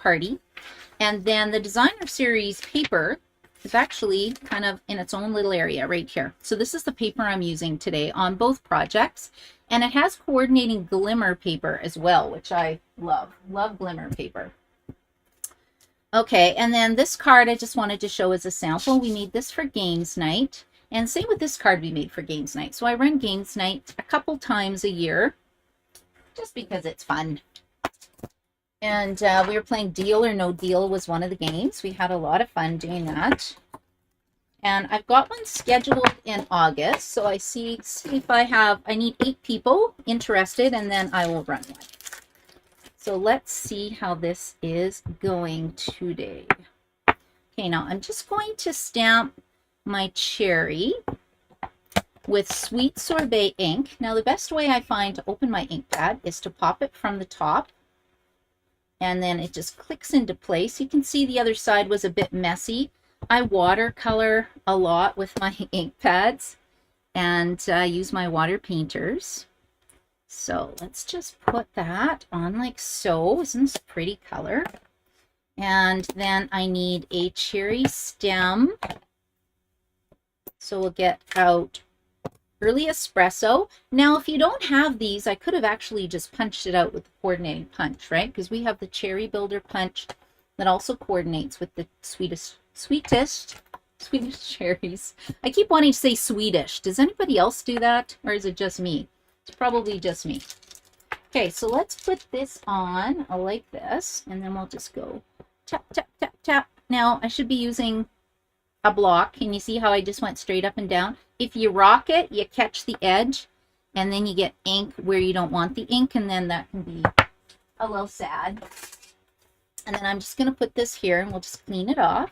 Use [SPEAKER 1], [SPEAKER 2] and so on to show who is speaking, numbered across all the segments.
[SPEAKER 1] party. And then the designer series paper is actually kind of in its own little area right here. So this is the paper I'm using today on both projects. And it has coordinating glimmer paper as well, which I love. Love glimmer paper. Okay, and then this card I just wanted to show as a sample. We made this for games night. And same with this card we made for games night. So I run games night a couple times a year just because it's fun. And we were playing Deal or No Deal was one of the games. We had a lot of fun doing that. And I've got one scheduled in August. So I see if I need 8 people interested, and then I will run one. So let's see how this is going today. Okay, now I'm just going to stamp my cherry with Sweet Sorbet ink. Now the best way I find to open my ink pad is to pop it from the top, and then it just clicks into place. You can see the other side was a bit messy. I watercolor a lot with my ink pads and use my water painters. So let's just put that on like so. Isn't this a pretty color? And then I need a cherry stem. So we'll get out early espresso. Now, if you don't have these, I could have actually just punched it out with the coordinating punch, right? Because we have the cherry builder punch that also coordinates with the sweetest cherries. I keep wanting to say Swedish. Does anybody else do that? Or is it just me? It's probably just me. Okay, so let's put this on like this, and then we'll just go tap, tap, tap, tap. Now, I should be using a block. Can you see how I just went straight up and down? If you rock it, you catch the edge, and then you get ink where you don't want the ink, and then that can be a little sad. And then I'm just going to put this here, and we'll just clean it off.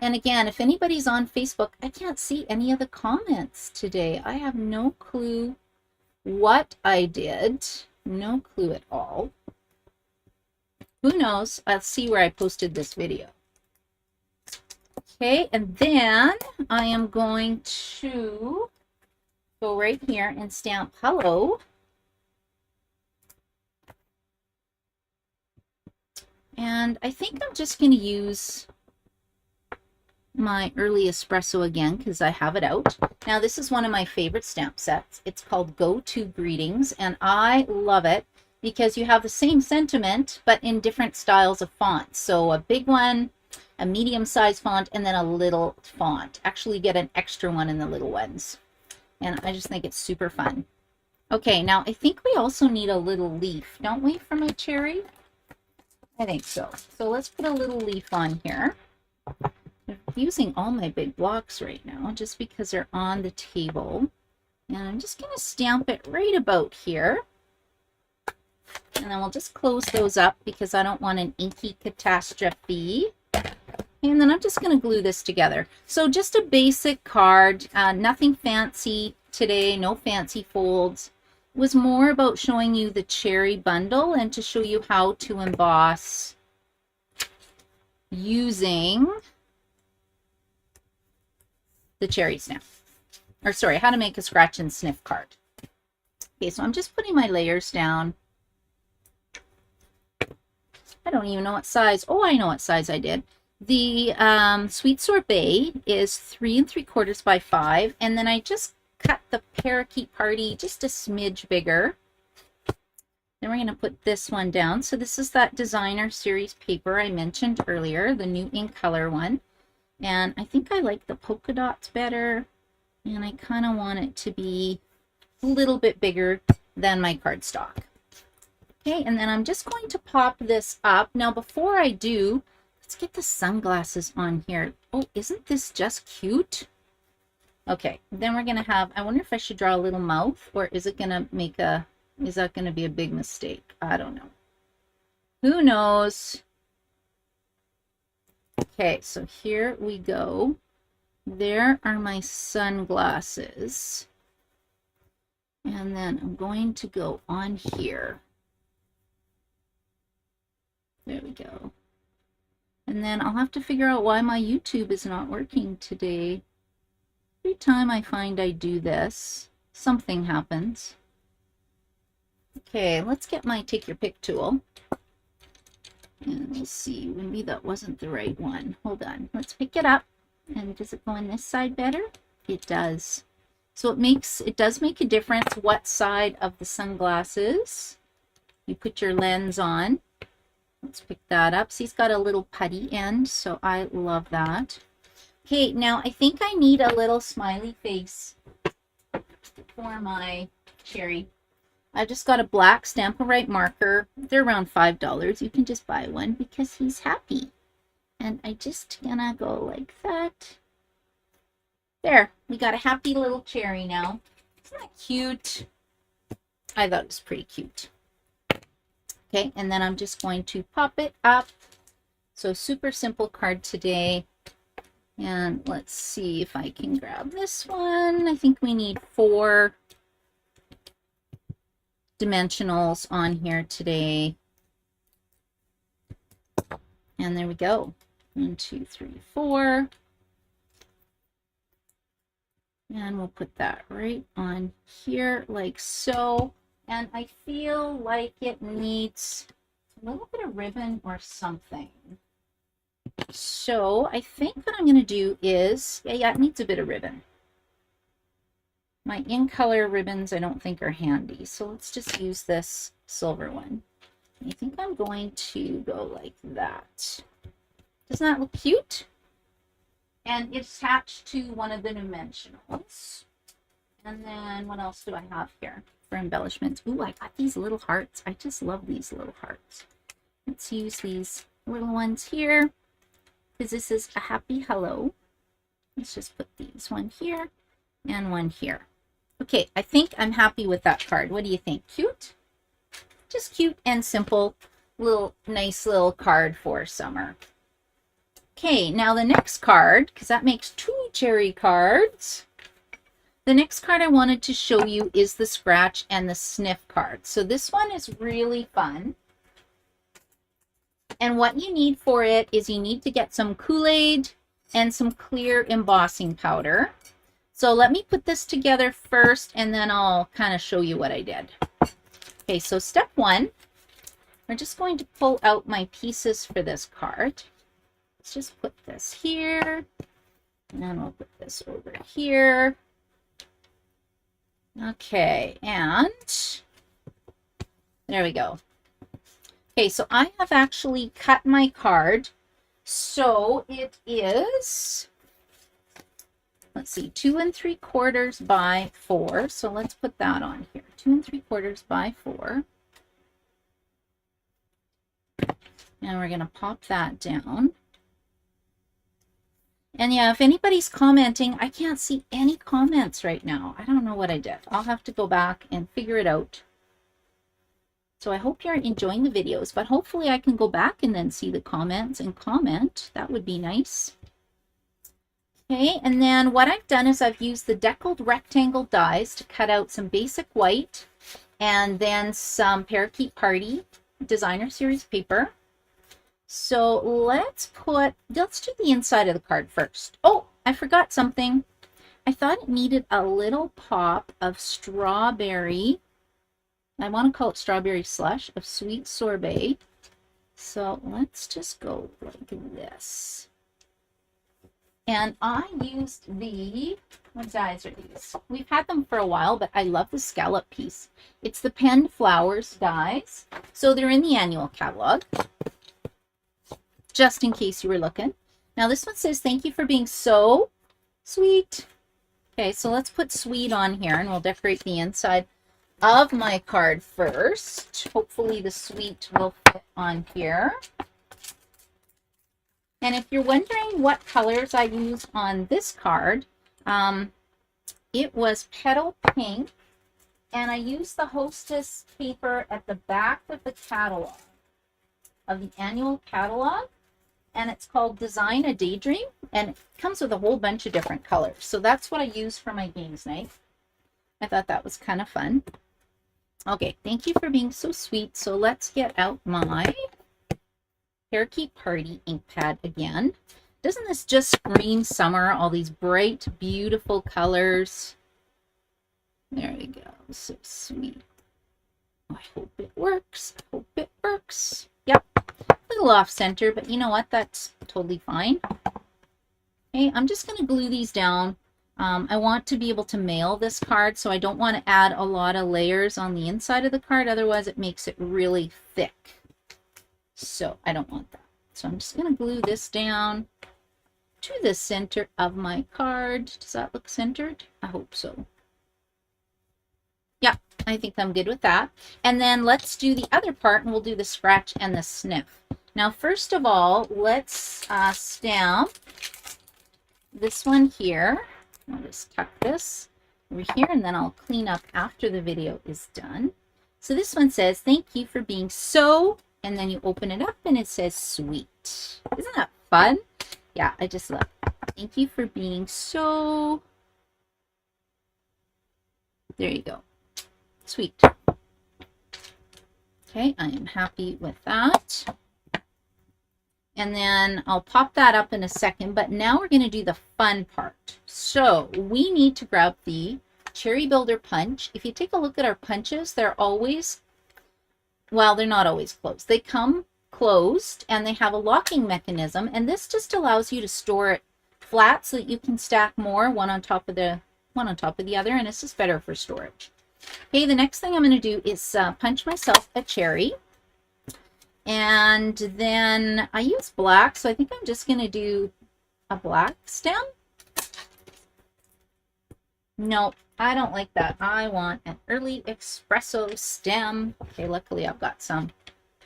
[SPEAKER 1] And again, if anybody's on Facebook, I can't see any of the comments today. I have no clue what I did. No clue at all. Who knows? I'll see where I posted this video. Okay, and then I am going to go right here and stamp hello. And I think I'm just going to use my early espresso again because I have it out. Now this is one of my favorite stamp sets. It's called Go To Greetings, and I love it because you have the same sentiment but in different styles of fonts. So a big one, a medium-sized font, and then a little font. Actually get an extra one in the little ones. And I just think it's super fun. Okay, now I think we also need a little leaf, don't we, for my cherry? I think so. So let's put a little leaf on here. I'm using all my big blocks right now just because they're on the table. And I'm just going to stamp it right about here. And then we'll just close those up because I don't want an inky catastrophe. And then I'm just going to glue this together. So just a basic card, nothing fancy today, no fancy folds. It was more about showing you the cherry bundle and to show you how to emboss using the cherry stamp. Or sorry, how to make a scratch and sniff card. Okay, so I'm just putting my layers down. I don't even know what size. Oh, I know what size I did. The Sweet Sorbet is 3 3/4 by 5, and then I just cut the Parakeet Party just a smidge bigger. Then we're going to put this one down. So this is that designer series paper I mentioned earlier, the new ink color one. And I think I like the polka dots better, and I kind of want it to be a little bit bigger than my cardstock. Okay, and then I'm just going to pop this up. Now before I do, let's get the sunglasses on here. Oh, isn't this just cute? Okay, then we're going to have, I wonder if I should draw a little mouth, or is it going to make a, is that going to be a big mistake? I don't know. Who knows? Okay, so here we go. There are my sunglasses. And then I'm going to go on here. There we go. And then I'll have to figure out why my YouTube is not working today. Every time I find I do this, something happens. Okay, let's get my take your pick tool. And let's see, maybe that wasn't the right one. Hold on, let's pick it up. And does it go on this side better? It does. So it does make a difference what side of the sunglasses you put your lens on. Let's pick that up. See, it's got a little putty end, so I love that. Okay, now I think I need a little smiley face for my cherry. I just got a black Stamp-A-Rite marker. They're around $5. You can just buy one because he's happy. And I just gonna go like that. There, we got a happy little cherry now. Isn't that cute? I thought it was pretty cute. Okay, and then I'm just going to pop it up. So super simple card today. And let's see if I can grab this one. I think we need 4 dimensionals on here today. And there we go. 1, 2, 3, 4. And we'll put that right on here like so. And I feel like it needs a little bit of ribbon or something. So I think what I'm going to do is, yeah, it needs a bit of ribbon. My in-color ribbons I don't think are handy. So let's just use this silver one. I think I'm going to go like that. Doesn't that look cute? And it's attached to one of the dimensionals. And then what else do I have here for embellishments? Ooh, I got these little hearts. I just love these little hearts. Let's use these little ones here because this is a happy hello. Let's just put these one here and one here. Okay, I think I'm happy with that card. What do you think? Cute? Just cute and simple. Nice little card for summer. Okay, now the next card, because that makes 2 cherry cards. The next card I wanted to show you is the scratch and the sniff card. So this one is really fun. And what you need for it is you need to get some Kool-Aid and some clear embossing powder. So let me put this together first and then I'll kind of show you what I did. Okay, so step 1, we're just going to pull out my pieces for this card. Let's just put this here, and then we'll put this over here. Okay, and there we go. Okay, so I have actually cut my card. So it is, let's see, 2 3/4 by 4. So let's put that on here. 2 3/4 by 4. And we're going to pop that down. And yeah, if anybody's commenting, I can't see any comments right now. I don't know what I did. I'll have to go back and figure it out. So I hope you're enjoying the videos, but hopefully I can go back and then see the comments and comment. That would be nice. Okay, and then what I've done is I've used the deckled rectangle dies to cut out some basic white and then some Parakeet Party designer series paper. So let's do the inside of the card first. Oh, I forgot something. I thought it needed a little pop of strawberry. I want to call it strawberry slush of sweet sorbet. So let's just go like this. And I used what dies are these? We've had them for a while, but I love the scallop piece. It's the Penned Flowers dies. So they're in the annual catalog, just in case you were looking. Now this one says, thank you for being so sweet. Okay, so let's put sweet on here and we'll decorate the inside of my card first. Hopefully the sweet will fit on here. And if you're wondering what colors I used on this card, it was petal pink, and I used the hostess paper at the back of the catalog, of the annual catalog, and it's called Design a Daydream, and it comes with a whole bunch of different colors. So that's what I used for my games night. I thought that was kind of fun. Okay, thank you for being so sweet. So let's get out my Parakeet Party ink pad again. Doesn't this just scream summer? All these bright, beautiful colors. There we go. So sweet. I hope it works. I hope it works. Yep. Look little off center, but you know what? That's totally fine. Okay, I'm just going to glue these down. I want to be able to mail this card, so I don't want to add a lot of layers on the inside of the card. Otherwise, it makes it really thick. So I don't want that. So I'm just going to glue this down to the center of my card. Does that look centered? I hope so. Yeah, I think I'm good with that. And then let's do the other part, and we'll do the scratch and the sniff. Now, first of all, let's stamp this one here. I'll just tuck this over here, and then I'll clean up after the video is done. So this one says, thank you for being so, and then you open it up and it says sweet. Isn't that fun? Yeah, I just love it. Thank you for being so, there you go, sweet. Okay, I am happy with that. And then I'll pop that up in a second, but now we're going to do the fun part. So we need to grab the Cherry Builder punch. If you take a look at our punches, they're always, well, they're not always closed. They come closed and they have a locking mechanism, and this just allows you to store it flat so that you can stack more one on top of the other, and it's just better for storage. Okay, the next thing I'm going to do is punch myself a cherry. And then I use black, so I think I'm just going to do a black stem. No, I don't like that. I want an early espresso stem. Okay, luckily I've got some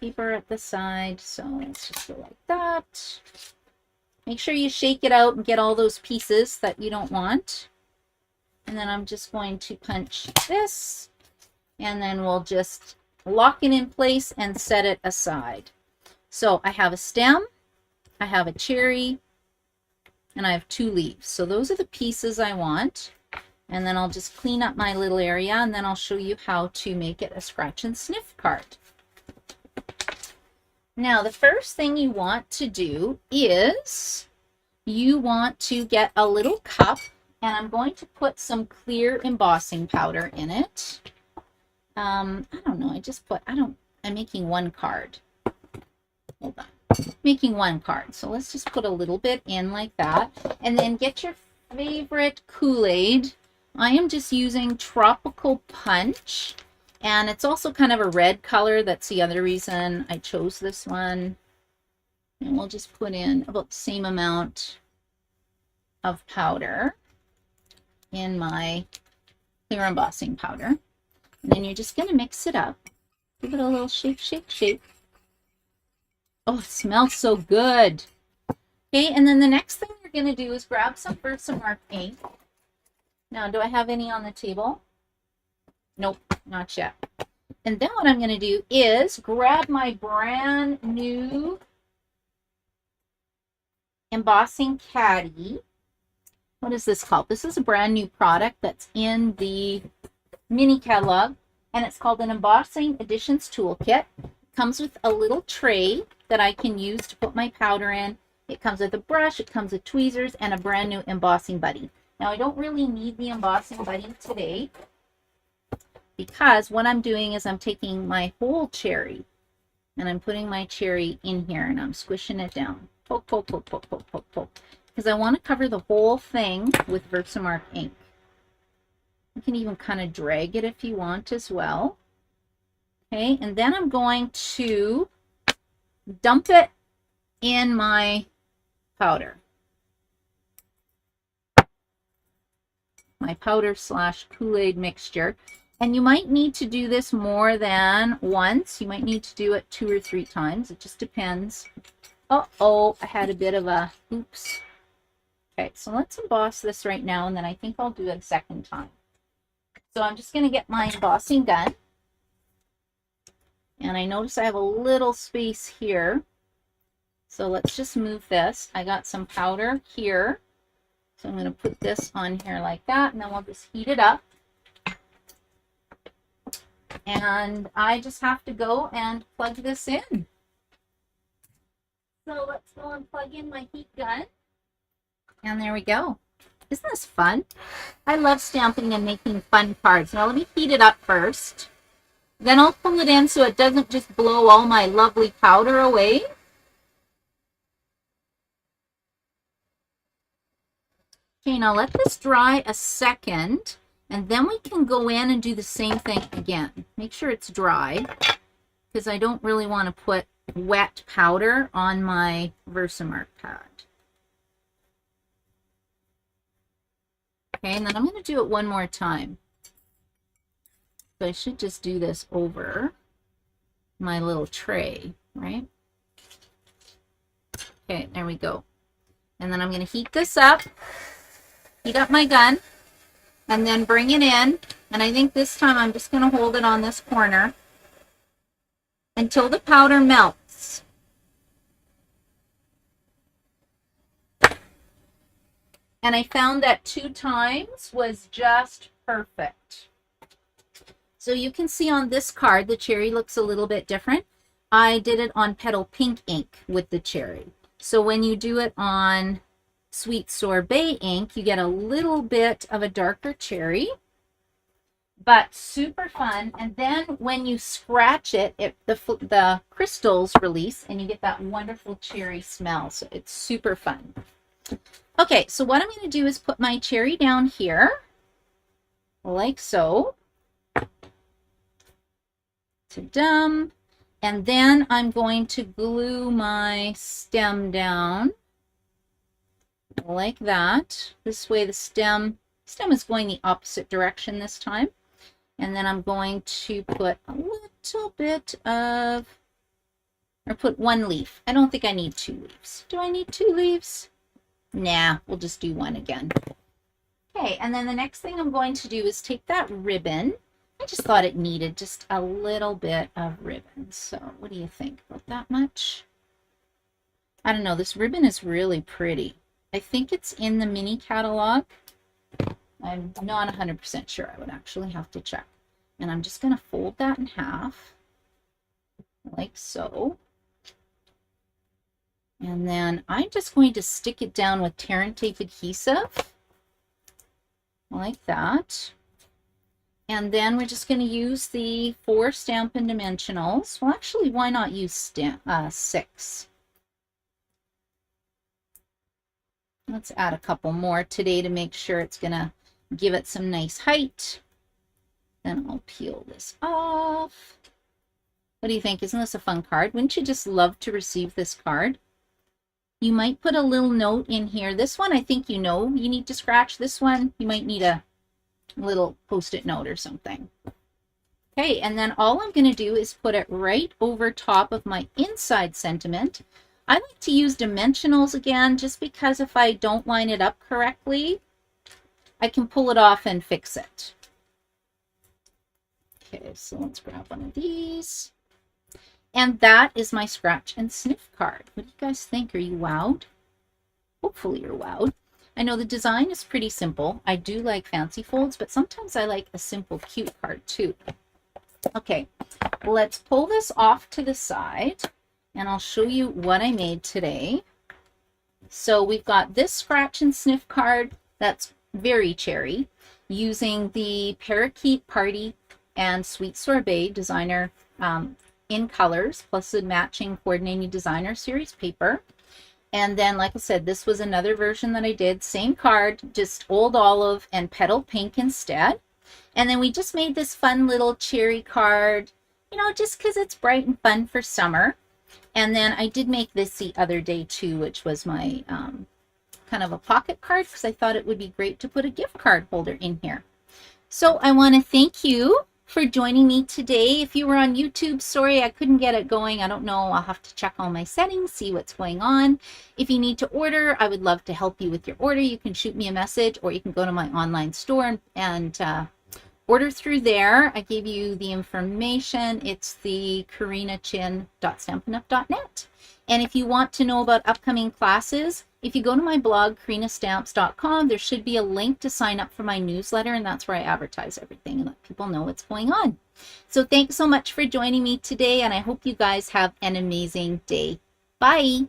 [SPEAKER 1] paper at the side, so let's just go like that. Make sure you shake it out and get all those pieces that you don't want. And then I'm just going to punch this, and then we'll just lock it in place and set it aside. So I have a stem, I have a cherry, and I have 2 leaves. So those are the pieces I want. And then I'll just clean up my little area, and then I'll show you how to make it a scratch and sniff card. Now, the first thing you want to do is you want to get a little cup, and I'm going to put some clear embossing powder in it. I don't know, I'm making 1 card. Hold on. Making 1 card. So let's just put a little bit in like that. And then get your favorite Kool-Aid. I am just using Tropical Punch. And it's also kind of a red color. That's the other reason I chose this one. And we'll just put in about the same amount of powder in my clear embossing powder. And then you're just going to mix it up. Give it a little shake, shake, shake. Oh, it smells so good. Okay, and then the next thing we're going to do is grab some Versamark ink. Now, do I have any on the table? Nope, not yet. And then what I'm going to do is grab my brand new embossing caddy. What is this called? This is a brand new product that's in the mini catalog, and it's called an Embossing Additions Toolkit. It comes with a little tray that I can use to put my powder in. It comes with a brush, it comes with tweezers, and a brand new embossing buddy. Now, I don't really need the embossing buddy today, because what I'm doing is I'm taking my whole cherry and I'm putting my cherry in here and I'm squishing it down. Poke, poke, poke, poke, poke, poke, poke. Because I want to cover the whole thing with Versamark ink. You can even kind of drag it if you want as well. Okay, and then I'm going to dump it in my powder. My powder / Kool-Aid mixture. And you might need to do this more than once. You might need to do it 2 or 3 times. It just depends. Uh-oh, I had a bit of a oops. Okay, so let's emboss this right now, and then I think I'll do it a second time. So I'm just going to get my embossing gun. And I notice I have a little space here. So let's just move this. I got some powder here. So I'm going to put this on here like that, and then we'll just heat it up. And I just have to go and plug this in. So let's go and plug in my heat gun. And there we go. Isn't this fun? I love stamping and making fun cards. Now let me heat it up first. Then I'll pull it in so it doesn't just blow all my lovely powder away. Okay, now let this dry a second, and then we can go in and do the same thing again. Make sure it's dry, because I don't really want to put wet powder on my Versamark pad. Okay, and then I'm going to do it one more time. So I should just do this over my little tray, right? Okay, there we go. And then I'm going to heat this up, heat up my gun, and then bring it in. And I think this time I'm just going to hold it on this corner until the powder melts. And I found that 2 times was just perfect. So you can see on this card, the cherry looks a little bit different. I did it on Petal Pink ink with the cherry. So when you do it on Sweet Sorbet ink, you get a little bit of a darker cherry, but super fun. And then when you scratch it, the crystals release and you get that wonderful cherry smell. So it's super fun. Okay, so what I'm going to do is put my cherry down here, like so. Ta-dum. And then I'm going to glue my stem down like that. This way the stem is going the opposite direction this time. And then I'm going to put a little bit of, or put 1 leaf. I don't think I need 2 leaves. Do I need 2 leaves? Nah, we'll just do 1 again. Okay, and then the next thing I'm going to do is take that ribbon. I just thought it needed just a little bit of ribbon. So what do you think? About that much? I don't know. This ribbon is really pretty. I think it's in the mini catalog. I'm not 100% sure. I would actually have to check. And I'm just going to fold that in half, like so. And then I'm just going to stick it down with tear and tape adhesive, like that. And then we're just going to use the 4 Stampin' Dimensionals. Well, actually, why not use 6? Let's add a couple more today to make sure it's going to give it some nice height. Then I'll peel this off. What do you think? Isn't this a fun card? Wouldn't you just love to receive this card? You might put a little note in here. This one, I think you know you need to scratch. This one, you might need a little post-it note or something. Okay, and then all I'm going to do is put it right over top of my inside sentiment. I like to use dimensionals again, just because if I don't line it up correctly, I can pull it off and fix it. Okay, so let's grab one of these. And that is my scratch and sniff card. What do you guys think? Are you wowed? Hopefully you're wowed. I know the design is pretty simple. I do like fancy folds, but sometimes I like a simple, cute card too. Okay, let's pull this off to the side and I'll show you what I made today. So we've got this scratch and sniff card that's very cherry, using the Parakeet Party and Sweet Sorbet designer in colors, plus the matching coordinating designer series paper. And then, like I said, this was another version that I did. Same card, just Old Olive and Petal Pink instead. And then we just made this fun little cherry card, you know, just because it's bright and fun for summer. And then I did make this the other day too, which was my kind of a pocket card, because I thought it would be great to put a gift card holder in here. So I want to thank you for joining me today. If you were on YouTube, sorry I couldn't get it going. I don't know. I'll have to check all my settings, see what's going on. If you need to order, I would love to help you with your order. You can shoot me a message, or you can go to my online store and order through there. I gave you the information. It's the karinachin.stampinup.net. And if you want to know about upcoming classes, if you go to my blog, karinastamps.com, there should be a link to sign up for my newsletter, and that's where I advertise everything and let people know what's going on. So thanks so much for joining me today, and I hope you guys have an amazing day. Bye.